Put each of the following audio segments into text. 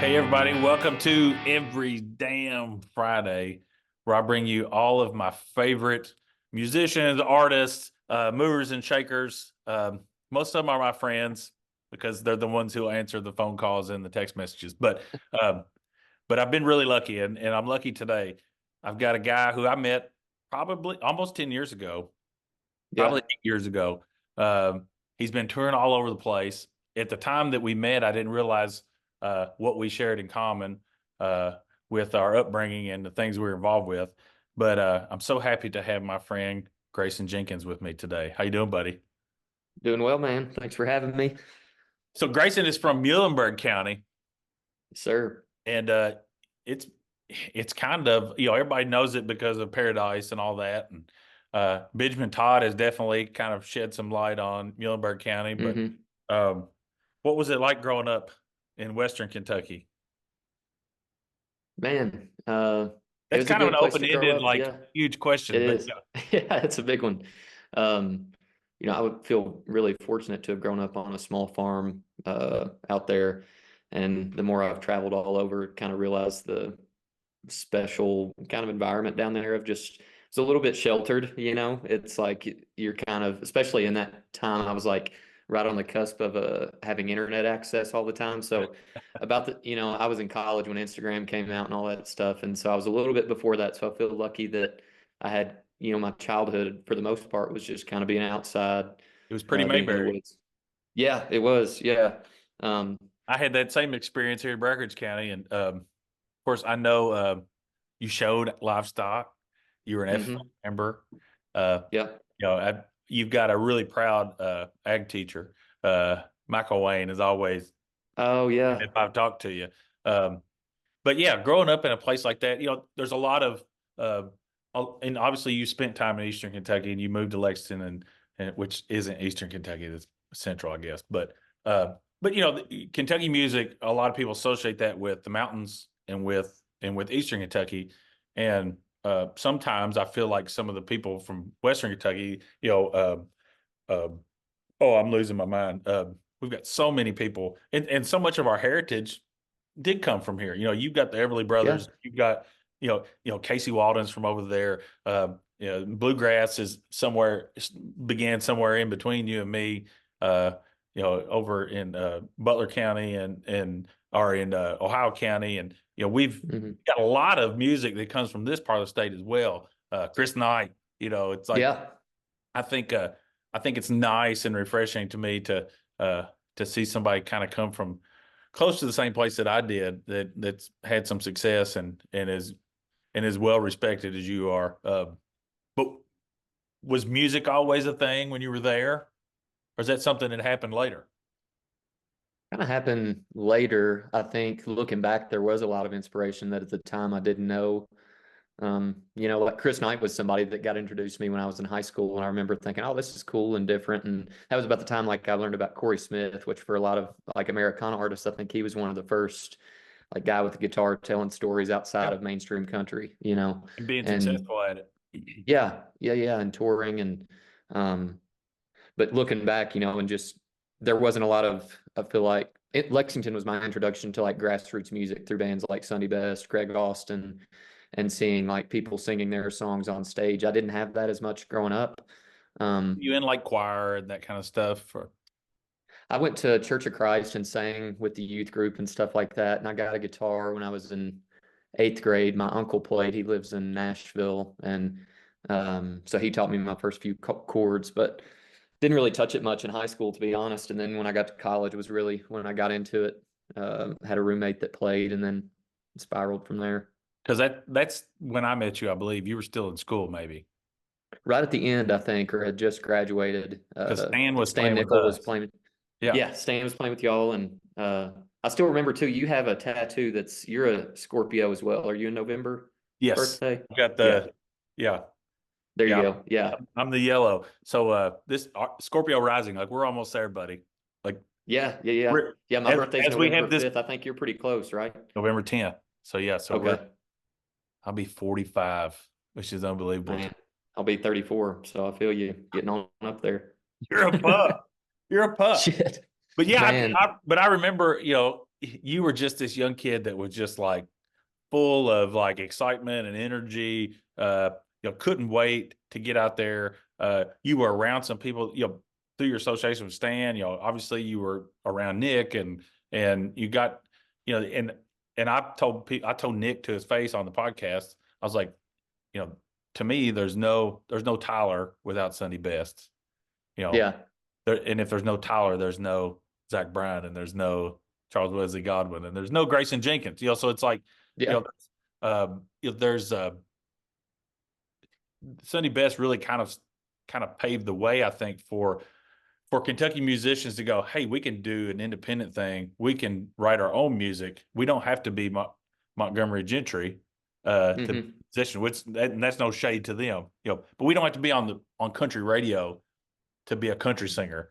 Hey, everybody, welcome to Every Damn Friday, where I bring you all of my favorite musicians, artists, movers and shakers. Most of them are my friends because they're the ones who answer the phone calls and the text messages. Um, but I've been really lucky, and I'm lucky today. I've got a guy who I met probably almost 10 years ago, probably Yeah. 8 years ago. He's been touring all over the place. At the time that we met, I didn't realize what we shared in common uh, with our upbringing and the things we were involved with. But I'm so happy to have my friend Greyson Jenkins with me today. How you doing, buddy? Doing well, man. Thanks for having me. So Grayson is from Muhlenberg County, Sir. and it's it's kind of, everybody knows it because of Paradise and all that. And Benjamin Todd has definitely kind of shed some light on Muhlenberg County. But hmm um, what was it like growing up in Western Kentucky? Man, it That's was a kind of an good place to grow open-ended, up. like, Yeah, huge it question, but is. Yeah, it's a big one. Um, I would feel really fortunate to have grown up on a small farm out there. And the more I've traveled all over, kind of realized the special kind of environment down there of just it's a little bit sheltered. It's like you're kind of, especially in that time, I was like right on the cusp of having internet access all the time. So about I was in college when Instagram came out and all that stuff, and so I was a little bit before that. So I feel lucky that I had, my childhood for the most part was just kind of being outside, it was pretty being in the Mayberry. woods. Yeah, it was. Yeah. Um, I had that same experience here in Breckinridge County, and of course, I know you showed livestock. You were an F mhm. member. Uh, Yeah. you've got a really proud ag teacher. Michael Wayne is always, Oh yeah. if I've talked to you. Um, but yeah, growing up in a place like that, there's a lot of, uh, and obviously you spent time in Eastern Kentucky and you moved to Lexington, and which isn't Eastern Kentucky, that's Central, I guess. But Kentucky music, a lot of people associate that with the mountains and with Eastern Kentucky, and sometimes I feel like some of the people from Western Kentucky, uh, oh, I'm losing my mind. We've got so many people, and so much of our heritage did come from here. You've got the Everly Yeah. Brothers. You've got, Casey Walden's from over there. Bluegrass is began somewhere in between you and me. Uh, over in Butler County and or in Ohio County, and we've hmm got a lot of music that comes from this part of the state as well. Chris Knight, it's like Yeah. I think uh, I think it's nice and refreshing to me to see somebody kind of come from close to the same place that I did, that's had some success and is well respected as you are. But was music always a thing when you were there, or is that something that happened later? Kind of happened later. I think looking back, there was a lot of inspiration that at the time I didn't know. Like Chris Knight was somebody that got introduced to me when I was in high school, and I remember thinking, "Oh, this is cool and different." And that was about the time like I learned about Corey Smith, which for a lot of like Americana artists, I think he was one of the first like guy with a guitar telling stories outside Yeah, of mainstream country. and being And successful at it. yeah, and touring um, but looking back, and just there wasn't a lot of, I feel like Lexington was my introduction to like grassroots music through bands like Sonny Best, Craig Austin, and seeing like people singing their songs on stage. I didn't have that as much growing up. Um, You in like choir and that kind of stuff, or I went to Church of Christ and sang with the youth group and stuff like that. And I got a guitar when I was in eighth grade. My uncle played. He lives in Nashville, and so he taught me my first few chords, but didn't really touch it much in high school, to be honest. And then when I got to college was really when I got into it. Had a roommate that played, and then spiraled from there. because that's when I met you. I believe you were still in school, maybe, Right at the end, I think, or had just graduated. because Stan was Stan playing with Nickel was us. playing. Yeah. Yeah, Stan was playing with y'all, and I still remember too. You have a tattoo that's you're a Scorpio as well. Are you in November Yes. birthday? We got Yeah, yeah. there you Yeah, go. Yeah, I'm the yellow. So this Scorpio rising, like we're almost there, buddy. Like yeah. we're Yeah, my birthday's as we November have this 5th. I think you're pretty close, right? November 10th. So yeah, so Okay, I'll be 45, which is unbelievable. man. I'll be 34, so I feel you getting on up there. You're a pup. You're a pup. Shit, But yeah, man. but I remember, you were just this young kid that was just like full of like excitement and energy. Couldn't wait to get out there. You were around some people, through your association with Stan. Obviously you were around Nick, and you got, and I told Nick to his face on the podcast. I was like, you know, to me, there's no Tyler without Sunday Best. You know, Yeah. and if there's no Tyler, there's no Zach Bryan, and there's no Charles Wesley Godwin, and there's no Greyson Jenkins. So it's like, you Yeah. know, there's Sunday Best really kind of paved the way, I think, for Kentucky musicians to go, hey, we can do an independent thing. We can write our own music. We don't have to be Montgomery Gentry to be Hmm. a musician, and that's no shade to them, but we don't have to be on country radio to be a country singer.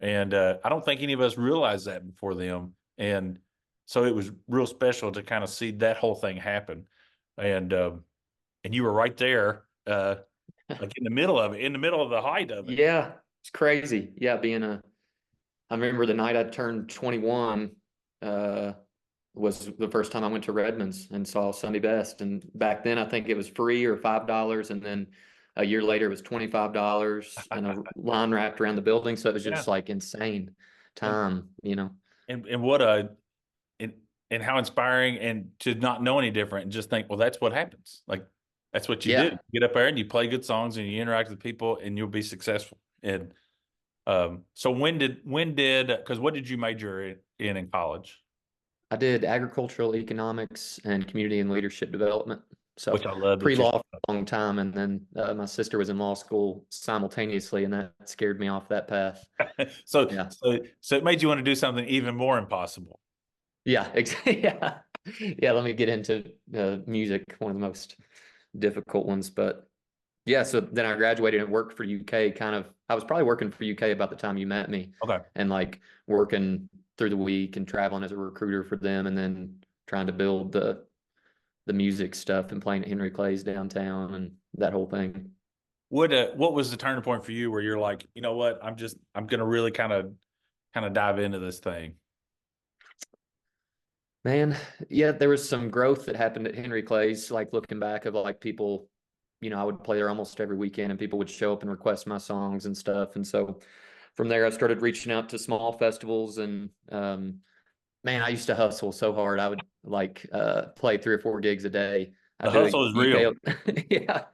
And I don't think any of us realized that before them. And so it was real special to kind of see that whole thing happen. And you were right there, like in the middle of it, in the middle of the height of it. Yeah. It's crazy. Yeah. I remember the night I turned 21, uh, was the first time I went to Redmond's and saw Sunday Best. And back then I think it was free or $5. And then a year later it was $25 and a line wrapped around the building. So it was Yeah. just like insane And time. and what a and, and how inspiring, and to not know any different and just think, well, that's what happens. Like that's what you do. Yeah. You get up there and you play good songs and you interact with people and you'll be successful. And so when did because what did you major in college? I did agricultural economics and community and leadership development. Which So I love that you. pre-law for a long time. And then my sister was in law school simultaneously, and that scared me off that path. So Yeah. so it made you want to do something even more impossible. Yeah. Yeah. Yeah. Let me get into music, one of the most difficult ones. But yeah, so then I graduated and worked for UK I was probably working for UK about the time you met me, Okay. and like working through the week and traveling as a recruiter for them, and then trying to build the music stuff and playing at Henry Clay's downtown and that whole thing. What was the turning point for you where you're like, you know what, I'm gonna really kind of dive into this thing? Man, yeah, there was some growth that happened at Henry Clay's, like looking back of like people, I would play there almost every weekend and people would show up and request my songs and stuff. And so from there, I started reaching out to small festivals and, man, I used to hustle so hard. I would like play 3 or 4 gigs a day. The I'd do hustle a is real. UK. Yeah.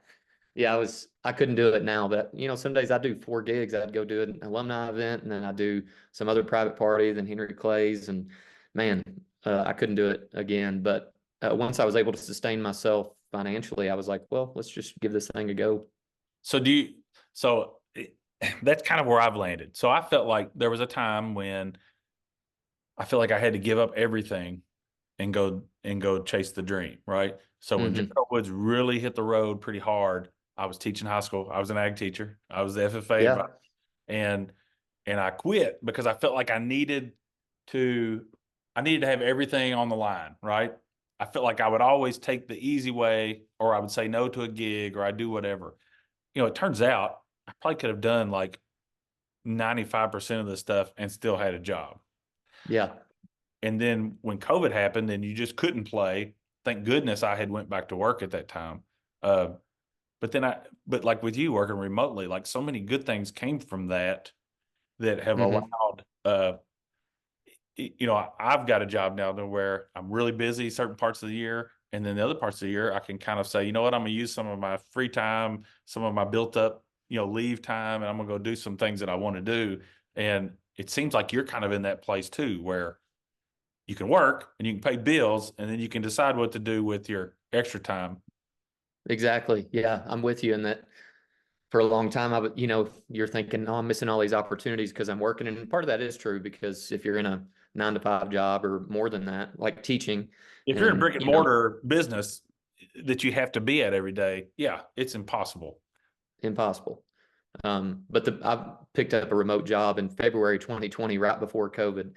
Yeah, I couldn't do it now, but some days I do 4 gigs. I'd go do an alumni event, and then I do some other private party, then Henry Clay's, and man, I couldn't do it again. But once I was able to sustain myself financially, I was like, well, let's just give this thing a go. So do you, so that's kind of where I've landed. So I felt like there was a time when I feel like I had to give up everything and go chase the dream, right? So when Hmm. Jericho Woods really hit the road pretty hard, I was teaching high school. I was an ag teacher. I was the FFA advisor, Yeah, and I quit because I felt like to I needed to have everything on the line, right? I felt like I would always take the easy way, or I would say no to a gig, or I'd do whatever. It turns out I probably could have done like 95% of the stuff and still had a job. yeah, And then when COVID happened and you just couldn't play, thank goodness I had went back to work at that time. Uh, but like with you working remotely, like so many good things came from that have hmm allowed, I've got a job now to where I'm really busy certain parts of the year. And then the other parts of the year, I can kind of say, you know what, I'm going to use some of my free time, some of my built up, leave time, and I'm going to go do some things that I want to do. And it seems like you're kind of in that place too, where you can work and you can pay bills and then you can decide what to do with your extra time. exactly. Yeah, I'm with you in that. For a long time, I would, you're thinking, oh, I'm missing all these opportunities because I'm working. And part of that is true because if you're in a 9 to 5 job or more than that, like teaching, If you're in and, brick and mortar business that you have to be at every day, yeah, it's impossible. impossible. But I picked up a remote job in February 2020, right before COVID,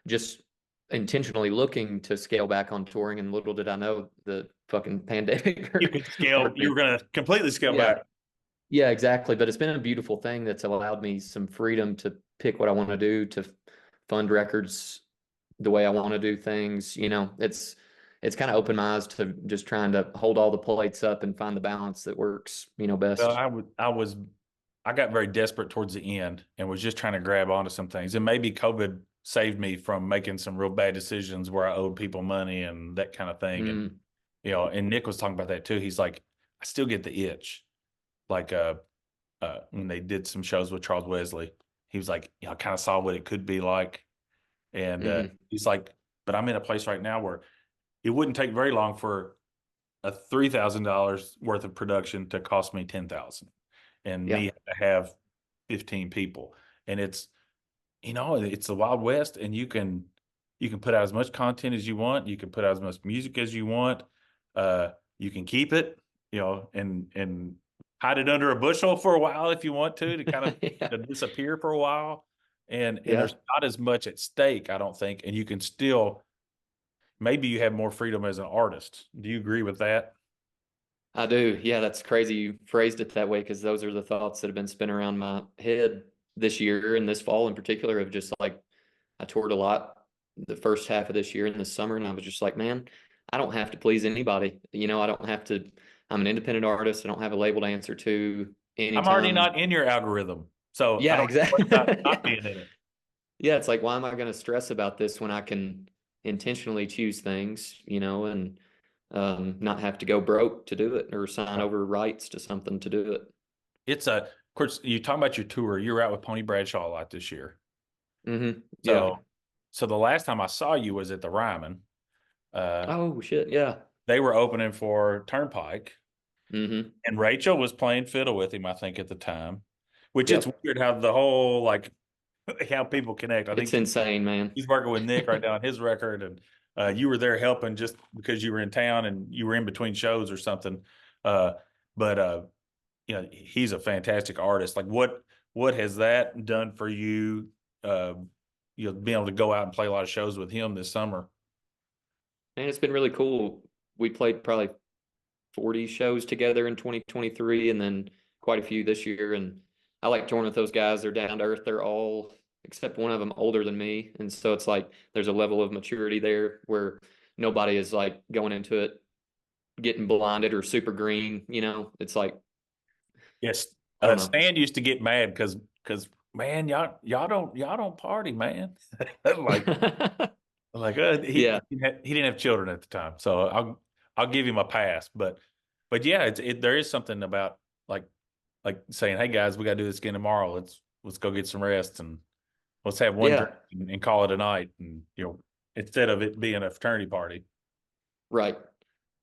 just intentionally looking to scale back on touring. And little did I know the fucking pandemic. You could scale, you Or- were going to completely scale yeah, back. yeah, exactly. But it's been a beautiful thing that's allowed me some freedom to pick what I want to do, to fund records the way I want to do things. It's kind of opened my eyes to just trying to hold all the plates up and find the balance that works, Well, best. I got very desperate towards the end and was just trying to grab onto some things. And maybe COVID saved me from making some real bad decisions where I owed people money and that kind of thing. And, Mm, and Nick was talking about that too. He's like, I still get the itch. Like, when they did some shows with Charles Wesley, he was like, I kind of saw what it could be like. And hmm. he's like, but I'm in a place right now where it wouldn't take very long for a $3,000 worth of production to cost me 10,000 and Yeah. me to have 15 people. And it's the Wild West, and you can put out as much content as you want. You can put out as much music as you want. You can keep it, and hide it under a bushel for a while if you want to kind of Yeah. to disappear for a while. And Yeah. there's not as much at stake, I don't think. And you can still maybe you have more freedom as an artist. Do you agree with that? I do. Yeah, that's crazy you phrased it that way because those are the thoughts that have been spinning around my head this year and this fall in particular of just like I toured a lot the first half of this year in the summer and I was just like, man, I don't have to please anybody. I don't have to, I'm an independent artist. I don't have a label to answer to I'm already anytime. not in your algorithm, so I Yeah, don't worry about not exactly. being in it. Yeah, it's like, why am I going to stress about this when I can intentionally choose things, and not have to go broke to do it or sign Right. over rights to something to do it. Of course, you talk about your tour. You were out with Pony Bradshaw a lot this year. Yeah. So, so the last time I saw you was at the Ryman. Uh, Oh shit. Yeah. they were opening for Turnpike, hmm and Rachel was playing fiddle with him, I think, at the time. Which it's Yep. weird how the whole like how people connect. I It's think insane, man. he's working with Nick right now on his record, and you were there helping just because you were in town and you were in between shows or something. Uh, but he's a fantastic artist. Like what has that done for you? Being able to go out and play a lot of shows with him this summer. And it's been really cool. We played probably 40 shows together in 2023 and then quite a few this year. And I like touring with those guys. They're down to earth. They're all, except one of them, older than me. And so it's like there's a level of maturity there where nobody is like going into it getting blinded or super green. It's like, Yes, I don't know. Stan used to get mad because man, y'all don't party, man. like Yeah. he didn't have children at the time, so I'll give him a pass. But yeah, there is something about like like saying, hey guys, we got to do this again tomorrow. Let's go get some rest and let's have one drink Yeah. and call it a night. And instead of it being a fraternity party. Right.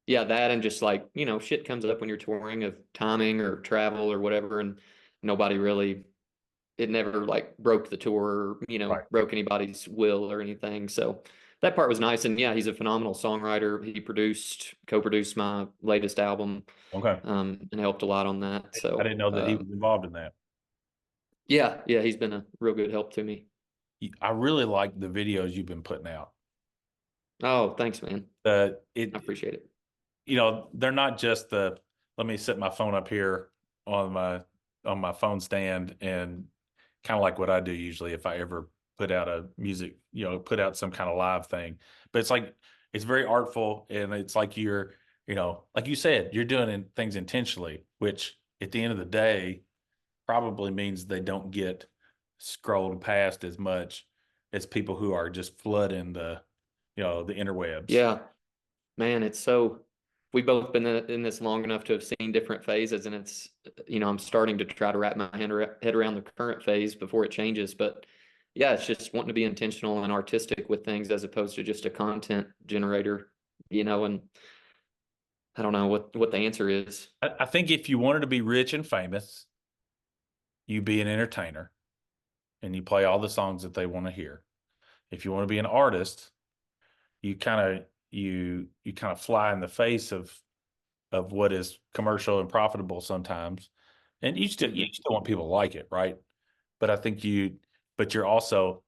Yeah, that and just like, shit comes up when you're touring of timing or travel or whatever, and nobody really, it never like broke the tour or, Right. broke anybody's will or anything. So that part was nice. And yeah, he's a phenomenal songwriter. He co-produced my latest album, Okay. and helped a lot on that. I So didn't know that he was involved in that. yeah, he's been a real good help to me. I really like the videos you've been putting out. Oh, thanks, man. I It appreciate it. they're not just let me set my phone up here on my phone stand and kind of like what I do usually if I ever put out a music, put out some kind of live thing. But it's like it's very artful and it's like like you said, you're doing things intentionally, which at the end of the day probably means they don't get scrolled past as much as people who are just flooding the interwebs. Yeah, man, it's so we've both been in this long enough to have seen different phases, and it's I'm starting to try to wrap my head around the current phase before it changes. But yeah, it's just wanting to be intentional and artistic with things as opposed to just a content generator, and I don't know what the answer is. I think if you wanted to be rich and famous, you be an entertainer and you play all the songs that they want to hear. If you want to be an artist, you kind of fly in the face of what is commercial and profitable sometimes. And you hmm still want people to like it, right? But I think but you're also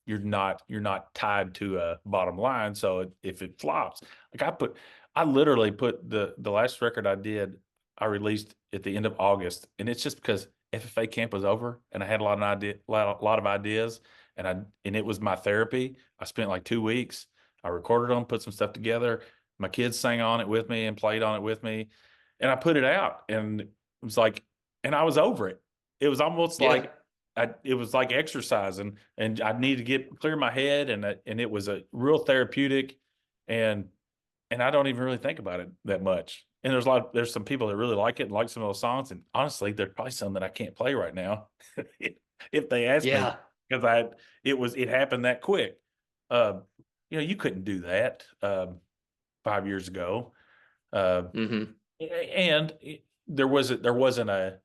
you're not tied to a bottom line. So if it flops, like I literally put the last record I released at the end of August, and it's just because FFA camp was over and I had a lot of ideas, and it was my therapy. I spent like 2 weeks. I recorded them, put some stuff together. My kids sang on it with me and played on it with me, and I put it out, and it was like, and I was over it. It was almost Yeah. like it was like exercising, and I needed to get clear my head, and it was a real therapeutic, and I don't even really think about it that much. And there's some people that really like it and like some of those songs, and honestly, there's probably some that I can't play right now if they ask me, Yeah. because it happened that quick. Um, you couldn't do that 5 years ago, uh, Hmm. and there wasn't a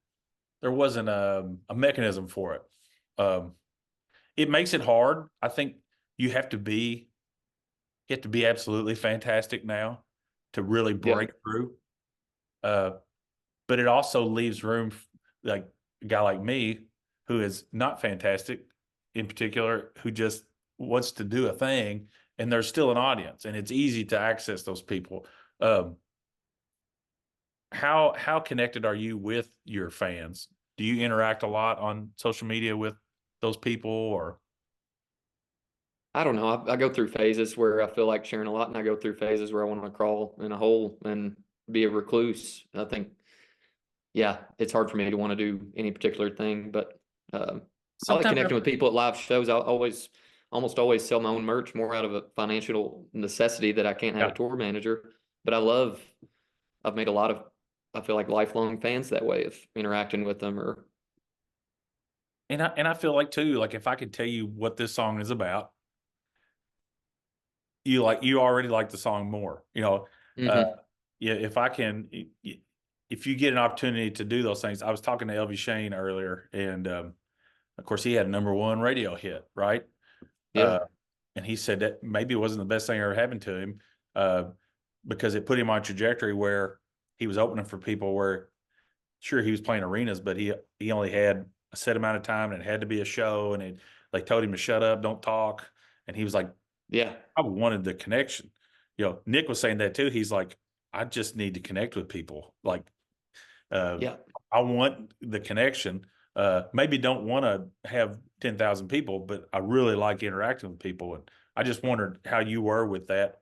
mechanism for it. Um, it makes it hard. I think you have to be you have to be absolutely fantastic now to really Yeah. break through. Uh, but it also leaves room, like a guy like me who is not fantastic in particular, who just wants to do a thing, and there's still an audience, and it's easy to access those people. Um, how connected are you with your fans? Do you interact a lot on social media with those people, or I don't know. I go through phases where I feel like sharing a lot, and I go through phases where I want to crawl in a hole and be a recluse. I think, yeah, it's hard for me to want to do any particular thing, but I like sometimes connecting with people at live shows. I almost always sell my own merch more out of a financial necessity that I can't have yeah. a tour manager. But I've made a lot of, I feel like lifelong fans that way of interacting with them or, And I feel like too, like if I could tell you what this song is about, you already like the song more. Uh, hmm. yeah. If you get an opportunity to do those things, I was talking to LV Shane earlier, and of course he had a #1 radio hit, right? Yeah. Uh, and he said that maybe it wasn't the best thing that ever happened to him, uh, because it put him on a trajectory where he was opening for people where sure he was playing arenas, but he only had a set amount of time, and it had to be a show, and they told him to shut up, don't talk, and he was like, Yeah. I wanted the connection. Nick was saying that too. He's like, I just need to connect with people. Like, uh, Yeah. I want the connection. Maybe don't want to have 10,000 people, but I really like interacting with people. And I just wondered how you were with that,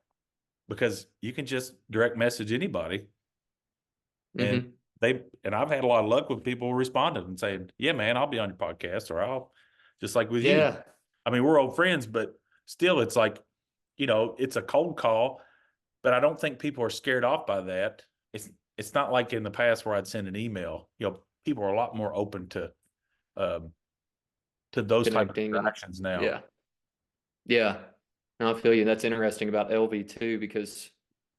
because you can just direct message anybody, and Hmm. I've had a lot of luck with people responding and saying, yeah, man, I'll be on your podcast, or I'll just like with you. Yeah. I mean, we're old friends, but still it's like, it's a cold call, but I don't think people are scared off by that. It's not like in the past where I'd send an email. People are a lot more open um, to those type of Connecting and interactions now. yeah. Yeah. No, I feel you. That's interesting about LV too, because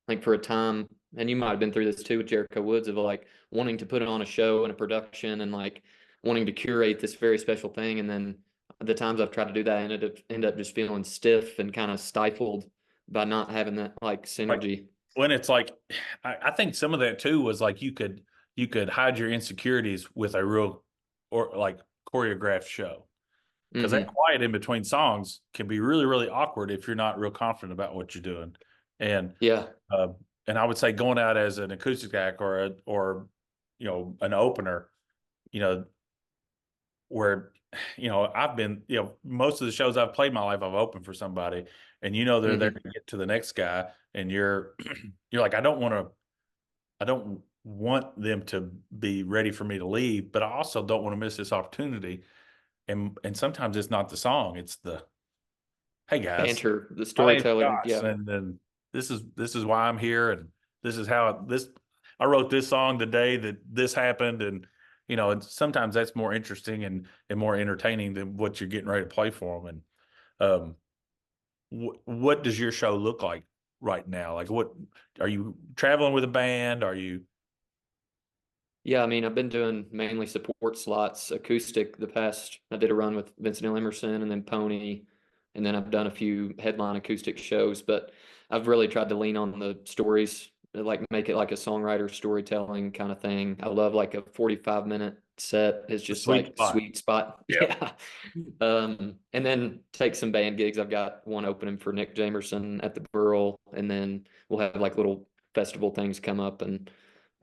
like for a time, and you might have been through this too with Jericho Woods of like wanting to put on a show and a production and like wanting to curate this very special thing. And then the times I've tried to do that, I end up just feeling stiff and kind of stifled by not having that like Like synergy. when it's like, I think some of that too was like you could hide your insecurities with a real or like choreographed show, because that Hmm. quiet in between songs can be really really awkward if you're not real confident about what you're doing, and Yeah. uh, I would say going out as an acoustic act or an opener, you know where I've been, most of the shows I've played in my life, I've opened for somebody, and they're there Hmm. to get to the next guy, and you're you're like, I don't want them to be ready for me to leave, but I also don't want to miss this opportunity. And sometimes it's not the song, it's the, hey guys, Banter, the my name's storytelling. Josh, Yeah. and this is why I'm here, and this is how this I wrote this song the day that this happened, and sometimes that's more interesting and more entertaining than what you're getting ready to play for them. And what does your show look like right now? Like, what are you traveling with a band? Are you Yeah, I mean, I've been doing mainly support slots, acoustic. I did a run with Vincent L. Emerson and then Pony, and then I've done a few headline acoustic shows. But I've really tried to lean on the stories, like make it like a songwriter storytelling kind of thing. I love like a 45-minute set is the just sweet like spot? sweet spot. Yeah. Yeah. And then take some band gigs. I've got one opening for Nick Jamerson at the Burl, and then we'll have like little festival things come up and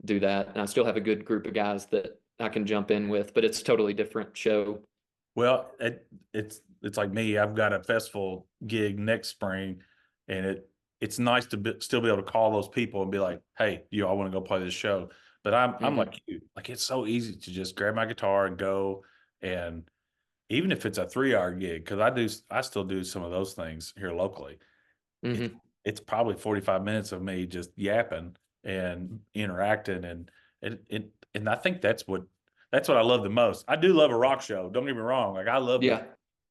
do that. And I still have a good group of guys that I can jump in with, but it's a totally different show. Well, it's it's like me. I've got a festival gig next spring, and it's nice to still be able to call those people and be like, "Hey, I want to go play this show." But I'm Hmm. like you. Like it's so easy to just grab my guitar and go, and even if it's a 3 hour gig, because I still do some of those things here locally. It's Hmm. it's probably 45 minutes of me just yapping and interacting, and I think that's what I love the most. I do love a rock show. Don't get me wrong. Like Yeah.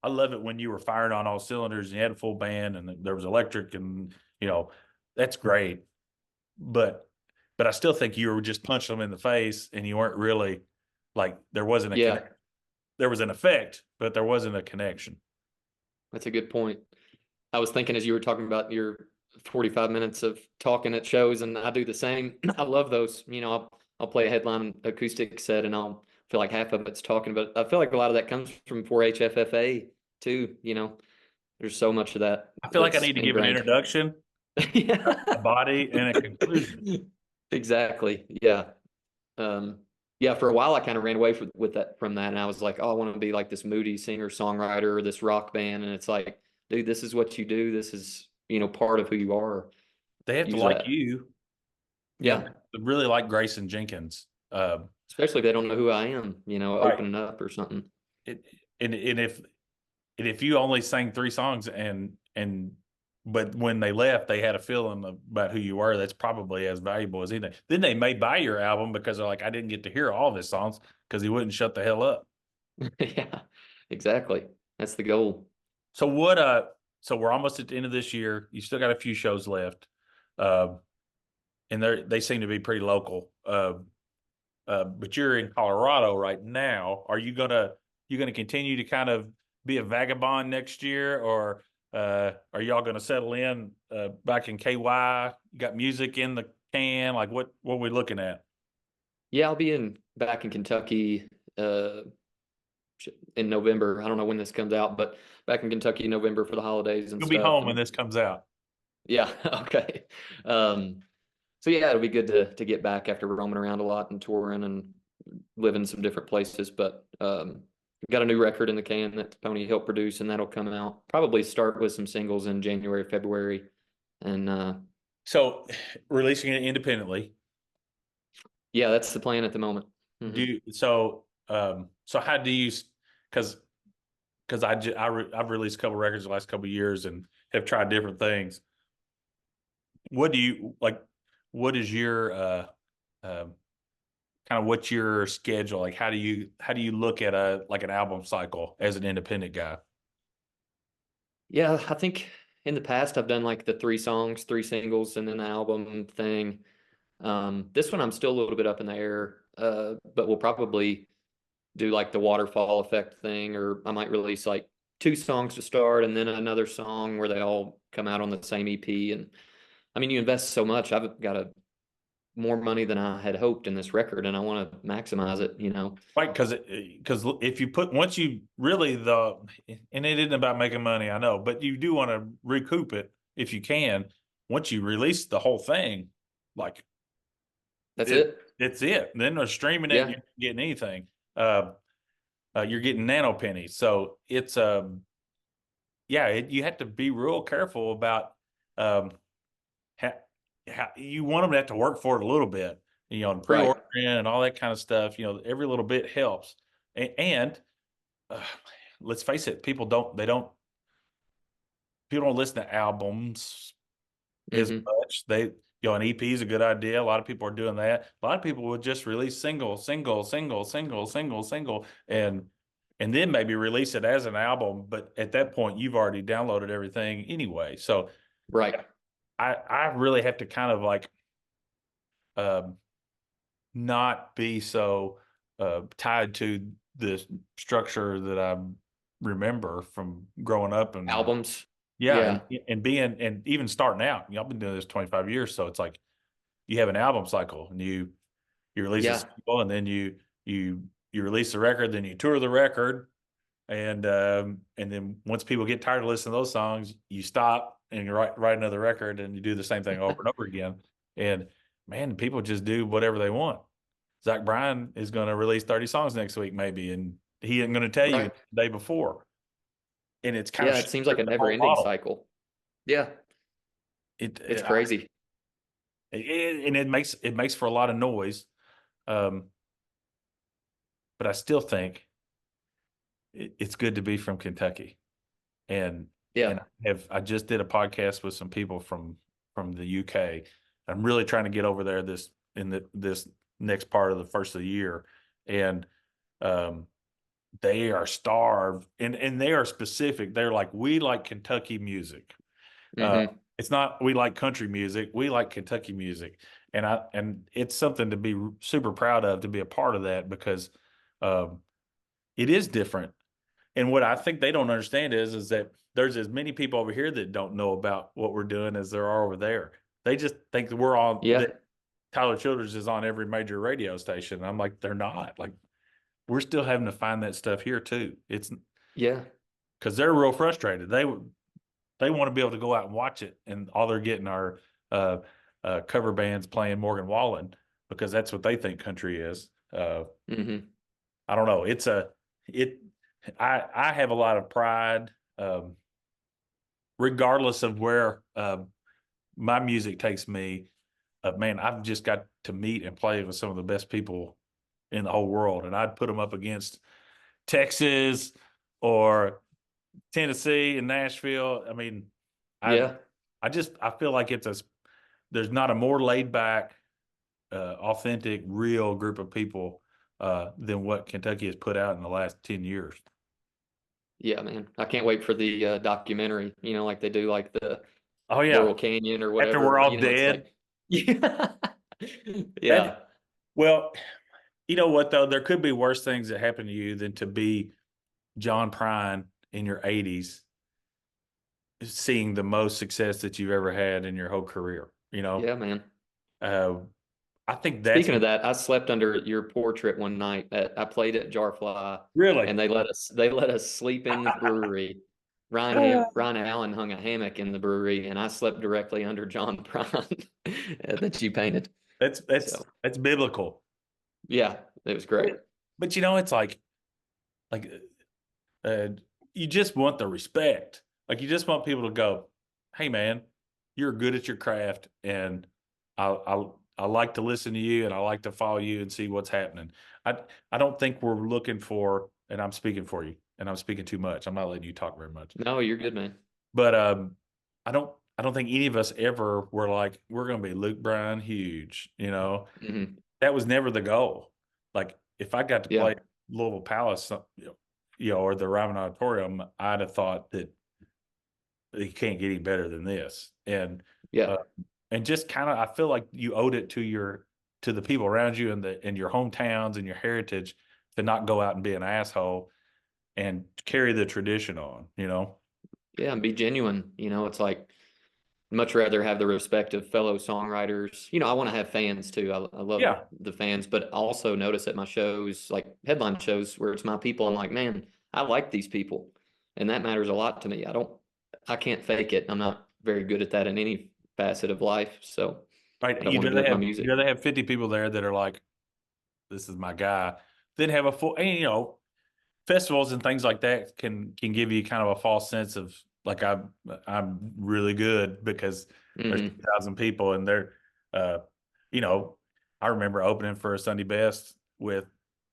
I love it when you were firing on all cylinders and you had a full band and there was electric and you know that's great. But I still think you were just punching them in the face and you weren't really like there wasn't a Yeah. connect. There was an effect, but there wasn't a connection. That's a good point. I was thinking as you were talking about your 45 minutes of talking at shows, and I do the same. I love those. I'll play a headline acoustic set, and I'll feel like half of it's talking, but I feel like a lot of that comes from 4-HFFA too. There's so much of that I feel like I that's need to give an ingrained. introduction, a Yeah. body, and a conclusion. Exactly. Yeah. Um, yeah, for a while I kind of ran away from that, and I was like, oh, I want to be like this moody singer-songwriter or this rock band, and it's like, dude, this is what you do. This is, part of who you are. They have to Use like that. you. Yeah, They really like Greyson Jenkins. especially if they don't know who I am, Right. opening up or something. It, and if you only sang 3 songs but when they left they had a feeling about who you were, that's probably as valuable as anything. Then they may buy your album because they're like, I didn't get to hear all of his songs because he wouldn't shut the hell up. Yeah, exactly. That's the goal. So so we're almost at the end of this year. You still got a few shows left. Uh, and they seem to be pretty local. But you're in Colorado right now. Are you gonna continue to kind of be a vagabond next year, or are y'all gonna settle in back in KY? You got music in the can? Like what are we looking at? Yeah, I'll be back in Kentucky in November. I don't know when this comes out, but back in Kentucky in November for the holidays and You'll be stuff. home when And this comes out. yeah, okay. Um, so yeah, it'll be good to get back after roaming around a lot and touring and living in some different places. But got a new record in the can that Tony helped produce, and that'll come out. Probably start with some singles in January, February, and So releasing it independently. yeah, that's the plan at the moment. Do Hmm. you, so so how do you because I've released a couple records the last couple of years and have tried different things. What do you like? What is your uh, kind of what's your schedule? Like how do you look at an album cycle as an independent guy? Yeah, I think in the past I've done like the 3 songs, 3 singles, and then the album thing. This one I'm still a little bit up in the air, but we'll probably do like the waterfall effect thing, or I might release like 2 songs to start and then another song where they all come out on the same EP. And I mean, you invest so much. I've got more money than I had hoped in this record, and I want to maximize it. Right, because if you put once you really the and it isn't about making money, I know, but you do want to recoup it if you can. Once you release the whole thing, like That's it, it. it's it. Then they're streaming it, and Yeah. you're not getting anything. Uh, you're getting nano pennies. So it's yeah, you have to be real careful about um ha, you want them to have to work for it a little bit, and Right. pre-ordering and all that kind of stuff. Every little bit helps. And uh, let's face it, people don't listen to albums as Hmm. much. An EP is a good idea. A lot of people are doing that. A lot of people would just release single, single, single, single, single, single, and then maybe release it as an album. But at that point, you've already downloaded everything anyway. So Right. I really have to kind of like um, not be so tied to the structure that I remember from growing up and Albums. yeah, Yeah. and being and even starting out. I've been doing this 25 years, so it's like you have an album cycle and you release a Yeah. single and then you release the record, then you tour the record, and then once people get tired of listening to those songs, you stop and you write another record and you do the same thing over and over again. And man, people just do whatever they want. Zach Bryan is going to release 30 songs next week, maybe, and he ain't going to tell you Right. the day before. and it's kind of Yeah, it seems like a the whole never-ending model. cycle. Yeah, It, it's it, crazy. and it makes for a lot of noise. Um, but I still think it's good to be from Kentucky. And Yeah. I just did a podcast with some people from the UK. I'm really trying to get over there this next part of the first of the year, and um, they are starved, and they are specific. They're like, we like Kentucky music. Hmm. It's not we like country music. We like Kentucky music, and it's something to be super proud of, to be a part of that, because um, it is different. And what I think they don't understand is that there's as many people over here that don't know about what we're doing as there are over there. They just think that Yeah. that Tyler Childers is on every major radio station. And I'm like, they're not. Like, we're still having to find that stuff here too. It's Yeah. because they're real frustrated. They want to be able to go out and watch it, and all they're getting are uh, cover bands playing Morgan Wallen, because that's what they think country is. Hmm. I don't know. It. I have a lot of pride, regardless of where my music takes me. Man, I've just got to meet and play with some of the best people in the whole world, and I'd put them up against Texas or Tennessee and Nashville. I mean, I Yeah. I feel like there's not a more laid back, authentic, real group of people than what Kentucky has put out in the last 10 years. Yeah, man. I can't wait for the documentary, like they do like the Oh yeah. Laurel Canyon or After we're whatever, all it's dead. like yeah. That Yeah. well, you know what though? There could be worse things that happen to you than to be John Prine in your 80s, seeing the most success that you've ever had in your whole career. Yeah, man. Uh, I think that's Speaking of that, I slept under your portrait one night. I played at Jarfly, really. and they let us sleep in the brewery. Ryan Allen hung a hammock in the brewery, and I slept directly under John Prine that you painted. That's that's So that's biblical. yeah, it was great. But it's like uh, you just want the respect. Like, you just want people to go, "Hey man, you're good at your craft, and I like to listen to you, and I like to follow you and see what's happening." I don't think we're looking for, and I'm speaking for you, and I'm speaking too much. I'm not letting you talk very much. No, you're good, man. But I don't think any of us ever were like, we're going to be Luke Bryan huge. Hmm. That was never the goal. Like, if I got to Yeah, play Louisville Palace, or the Ryman Auditorium, I'd have thought that you can't get any better than this. yeah, Uh, and just kind of, I feel like you owed it to the people around you, and your hometowns and your heritage, to not go out and be an asshole and carry the tradition on. yeah, and be genuine. It's like much rather have the respect of fellow songwriters. I want to have fans too. I love Yeah. the fans, but also notice at my shows, like headline shows where it's my people, I'm like, man, I like these people. And that matters a lot to me. I can't fake it. I'm not very good at that in any facet of life. So I Right. don't want to do it in my You'd music. rather have 50 people there that are like, this is my guy, then have a full, and festivals and things like that can give you kind of a false sense of, like, I'm really good because there's Hmm. 2,000 people, and they're uh you know I remember opening for a Sunday Best with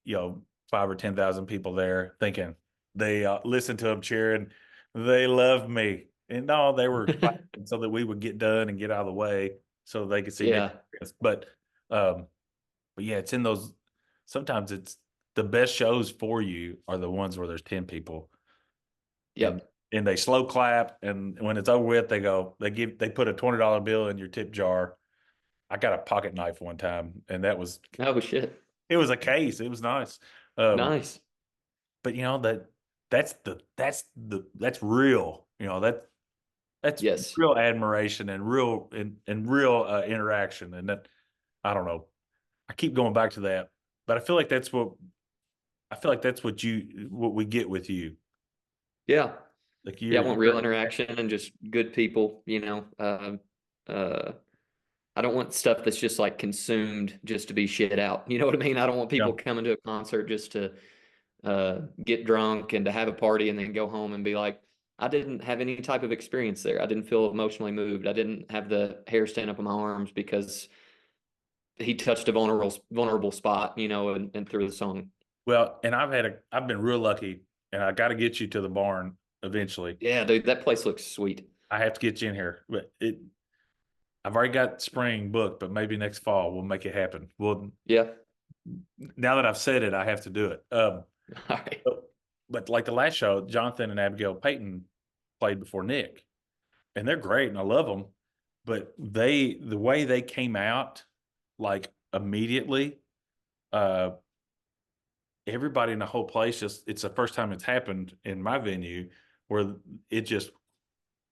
5 or 10,000 people there, thinking they listened to them cheering, they love me, and no, they were clapping so that we would get done and get out of the way so they could see Nick. Yeah. Um but yeah, it's in those. Sometimes it's the best shows for you are the ones where there's 10 people, and Yep. they slow clap, and when it's over with, they put a $20 bill in your tip jar. I got a pocket knife one time, and Oh shit. it was a case. It was nice. Um, Nice. but that's real. That's Yes. real admiration and real interaction, and that, I don't know. I keep going back to that, but I feel like that's what we get with you. Yeah. Like, Yeah. I want real you're interaction and just good people. Uh, I don't want stuff that's just like consumed just to be shit out. You know what I mean? I don't want yeah. people coming to a concert just to get drunk and to have a party and then go home and be like, I didn't have any type of experience there. I didn't feel emotionally moved. I didn't have the hair stand up on my arms because he touched a vulnerable spot, and through the song. Well, and I've been real lucky, and I got to get you to the barn eventually. Yeah, dude, that place looks sweet. I have to get you in here, but I've already got spring booked, but maybe next fall we'll make it happen. Well, Yeah. now that I've said it, I have to do it. All right. But like the last show, Jonathan and Abigail Payton played before Nick, and they're great, and I love them. But the way they came out, like immediately, uh, everybody in the whole place it's the first time it's happened in my venue where it just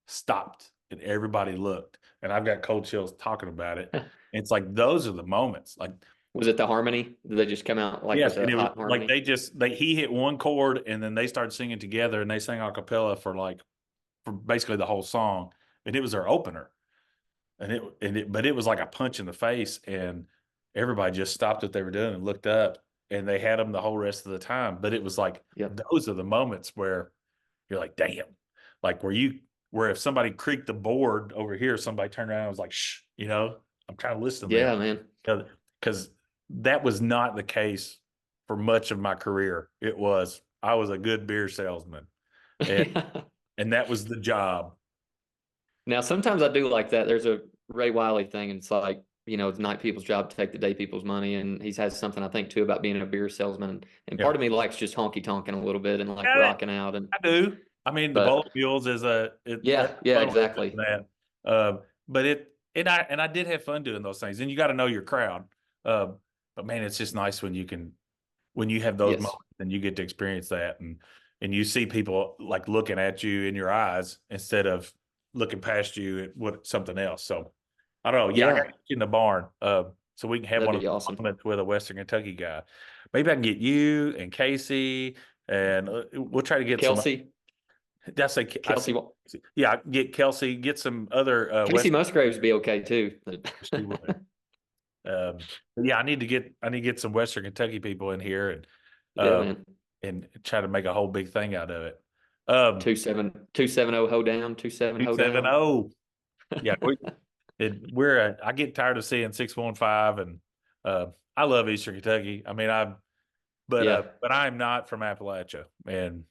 stopped and everybody looked, and I've got cold chills talking about it. And it's like those are the moments, like Was it the harmony? Did they just come out like yes, with and a it was hot like harmony? he hit one chord and then they started singing together and they sang a cappella for basically the whole song, and it was their opener. But it was like a punch in the face, and everybody just stopped what they were doing and looked up, and they had them the whole rest of the time. But it was like Yep. those are the moments where you're like, damn, like where if somebody creaked the board over here, somebody turned around and was like, shh, I'm trying to listen to them, Yeah, man. because that was not the case for much of my career. I was a good beer salesman, and and that was the job. Now, sometimes I do like that. There's a Ray Wiley thing, and it's like, it's night people's job to take the day people's money. And he has something I think too about being a beer salesman. And Yeah. part of me likes just honky tonking a little bit and like Yeah, rocking out. And I do. I mean, the bowling but mules that's yeah, yeah, fun a little bit exactly. in that. But I did have fun doing those things, and you got to know your crowd. Uh, but man, it's just nice when you have those Yes. moments and you get to experience that, and you see people like looking at you in your eyes instead of looking past you at what something else. So I don't know. Yeah, I got to Yeah, get you in the barn. So we can have that'd one of be those awesome. moments with a Western Kentucky guy. Maybe I can get you and Casey, and we'll try to get some. Kelsey, Did I say Kelsey, yeah, get Kelsey, get some other Casey West. Musgraves be okay too. She would. But yeah, I need to get some Western Kentucky people in here Yeah, uh, man. and try to make a whole big thing out of it. 270 ho down, 27 ho down. 270. Yeah, I get tired of seeing 615, and uh, I love Eastern Kentucky. I mean, Yeah, but I'm not from Appalachia, and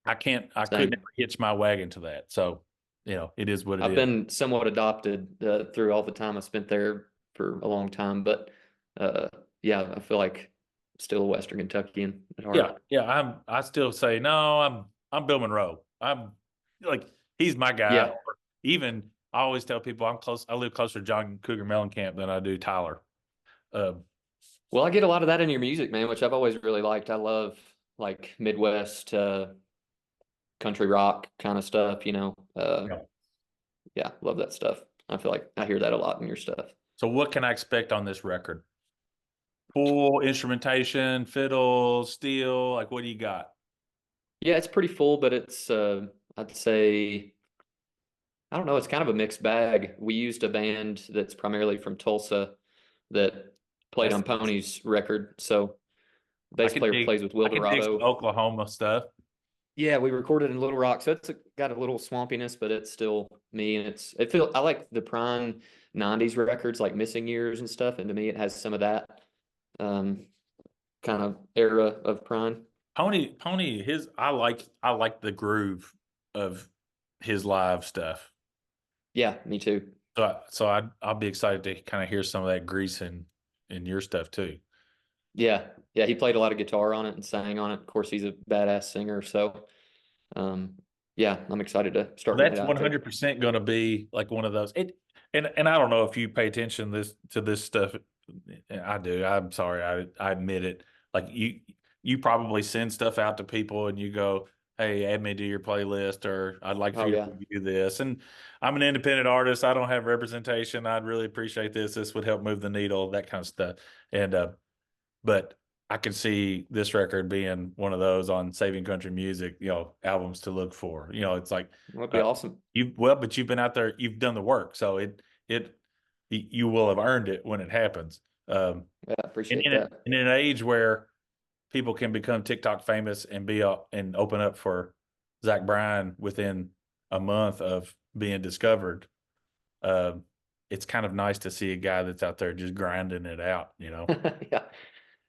I couldn't same. ever hitch my wagon to that. So, it is what it I've is. been somewhat adopted through all the time I spent there for a long time, but uh, yeah, I feel like still a Western Kentuckian at Yeah, heart. yeah. I still say no. I'm Bill Monroe. I'm like he's my guy. Yeah. Or even I always tell people I'm close. I live closer to John Cougar Mellencamp than I do Tyler. Um, Well, I get a lot of that in your music, man, which I've always really liked. I love like Midwest country rock kind of stuff, yeah. Yeah, love that stuff. I feel like I hear that a lot in your stuff. So what can I expect on this record? Full instrumentation, fiddle, steel. Like what do you got? Yeah, it's pretty full, but it's I'd say I don't know, it's kind of a mixed bag. We used a band that's primarily from Tulsa that played That's on Pony's record. So bass player plays with I can dig some Wildorado. Oklahoma stuff. Yeah, we recorded in Little Rock, so got a little swampiness, but it's still me, and I like the prime '90s records like Missing Years and stuff, and to me, it has some of that um, kind of era of prime. Pony, I like the groove of his live stuff. Yeah, me too. I'll be excited to kind of hear some of that grease in your stuff too. Yeah, yeah, he played a lot of guitar on it and sang on it. Of course, he's a badass singer, so um, yeah, I'm excited to start Well, getting it that's out there. 100% going to be like one of those. And I don't know if you pay attention to this stuff. I do. I'm sorry. I admit it. Like you probably send stuff out to people and you go, "Hey, add me to your playlist," or "I'd like for Oh you yeah, to review this." And I'm an independent artist. I don't have representation. I'd really appreciate this. This would help move the needle. That kind of stuff. And but I can see this record being one of those on Saving Country Music, albums to look for. It's like that'd be uh, awesome. but you've been out there, you've done the work, so it you will have earned it when it happens. Yeah, I appreciate that. In an age where people can become TikTok famous and be and open up for Zach Bryan within a month of being discovered. Uh, it's kind of nice to see a guy that's out there just grinding it out, you know. Yeah.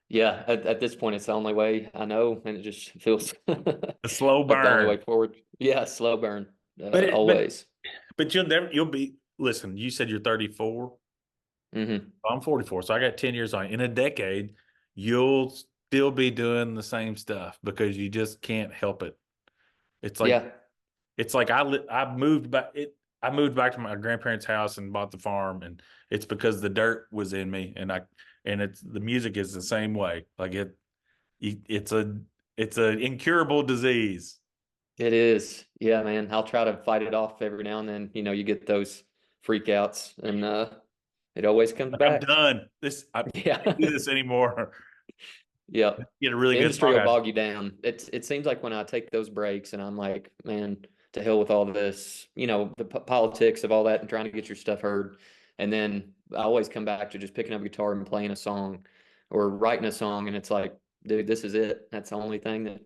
Yeah. At this point, it's the only way I know, and it just feels A slow like the only way burn. forward. Yeah, slow burn, But it, but always. but you'll be listen, you said you're 34. Hmm. I'm 44, so I got 10 years on. In a decade, you'll still be doing the same stuff because you just can't help it. It's like Yeah. it's like I moved back I moved back to my grandparents' house and bought the farm, and it's because the dirt was in me, and it's the music is the same way. Like it's a incurable disease. It is. Yeah, man. I'll try to fight it off every now and then. You get those freakouts, and it always comes Like I'm back. done. I can't do Yeah. this anymore. Yeah. Get a really The good industry song will out. bog you down. It seems like when I take those breaks and I'm like, man, to hell with all this, the politics of all that and trying to get your stuff heard. And then I always come back to just picking up a guitar and playing a song or writing a song. And it's like, dude, this is it. That's the only thing that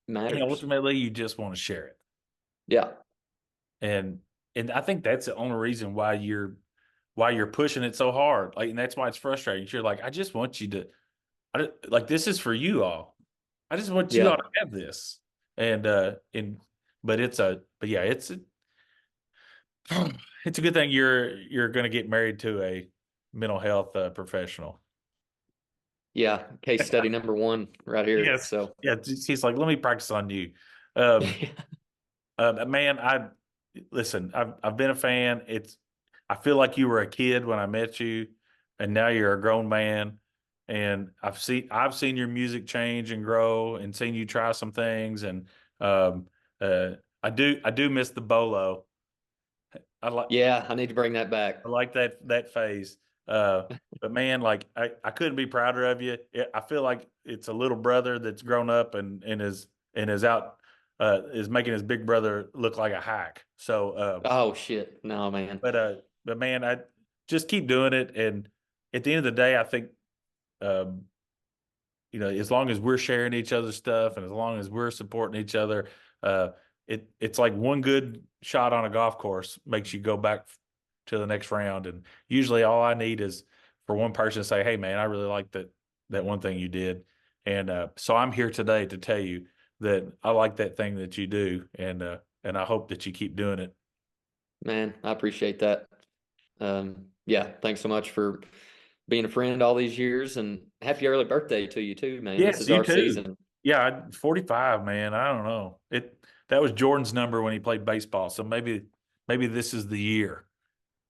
And matters. ultimately, you just want to share it. Yeah. and and I think that's the only reason why you're pushing it so hard. Like, and that's why it's frustrating. You're like, I just want you to, like, this is for you all. I just want you all Yeah. to have this. And but yeah, it's a good thing you're going to get married to a mental health professional. Yeah. Case study number one right here. Yes, So, yeah. He's like, let me practice on you. Um, Man, I listen. I've been a fan. I feel like you were a kid when I met you, and now you're a grown man. And I've seen your music change and grow, and seen you try some things. And um, I do miss the bolo. I like yeah, I need to bring that back. I like that phase. Uh, but man, like I couldn't be prouder of you. I feel like it's a little brother that's grown up and is out is making his big brother look like a hack. So, Oh, shit. No, man. but man, I just keep doing it. And at the end of the day, I think um, as long as we're sharing each other's stuff and as long as we're supporting each other, uh, it's like one good shot on a golf course makes you go back to the next round. And usually, all I need is for one person to say, "Hey, man, I really like that one thing you did." And so I'm here today to tell you that I like that thing that you do, and I hope that you keep doing it. Man, I appreciate that. Yeah, thanks so much for being a friend all these years, and happy early birthday to you too, man. This Yes, is you our too. season. Yeah, 45, man. I don't know. That was Jordan's number when he played baseball. So maybe this is the year.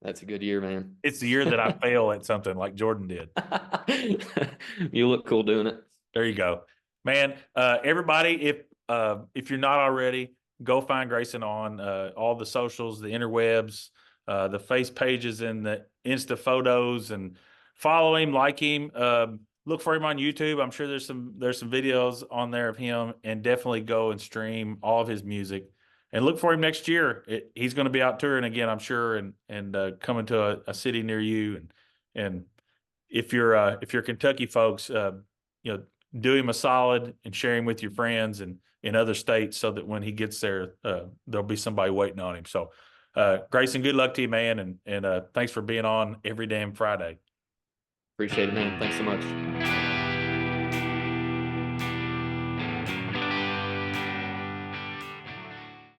That's a good year, man. It's the year that I fail at something like Jordan did. You look cool doing it. There you go. Man, everybody, if you're not already, go find Grayson on all the socials, the interwebs, the face pages and the Insta photos, and follow him, like him. Look for him on YouTube. I'm sure there's some videos on there of him, and definitely go and stream all of his music. And look for him next year. He's going to be out touring again, I'm sure, and coming to a city near you. And if you're Kentucky folks, you know, do him a solid and share him with your friends and in other states, so that when he gets there, there'll be somebody waiting on him. So, Grayson, good luck to you, man, and thanks for being on every damn Friday. Appreciate it, man. Thanks so much.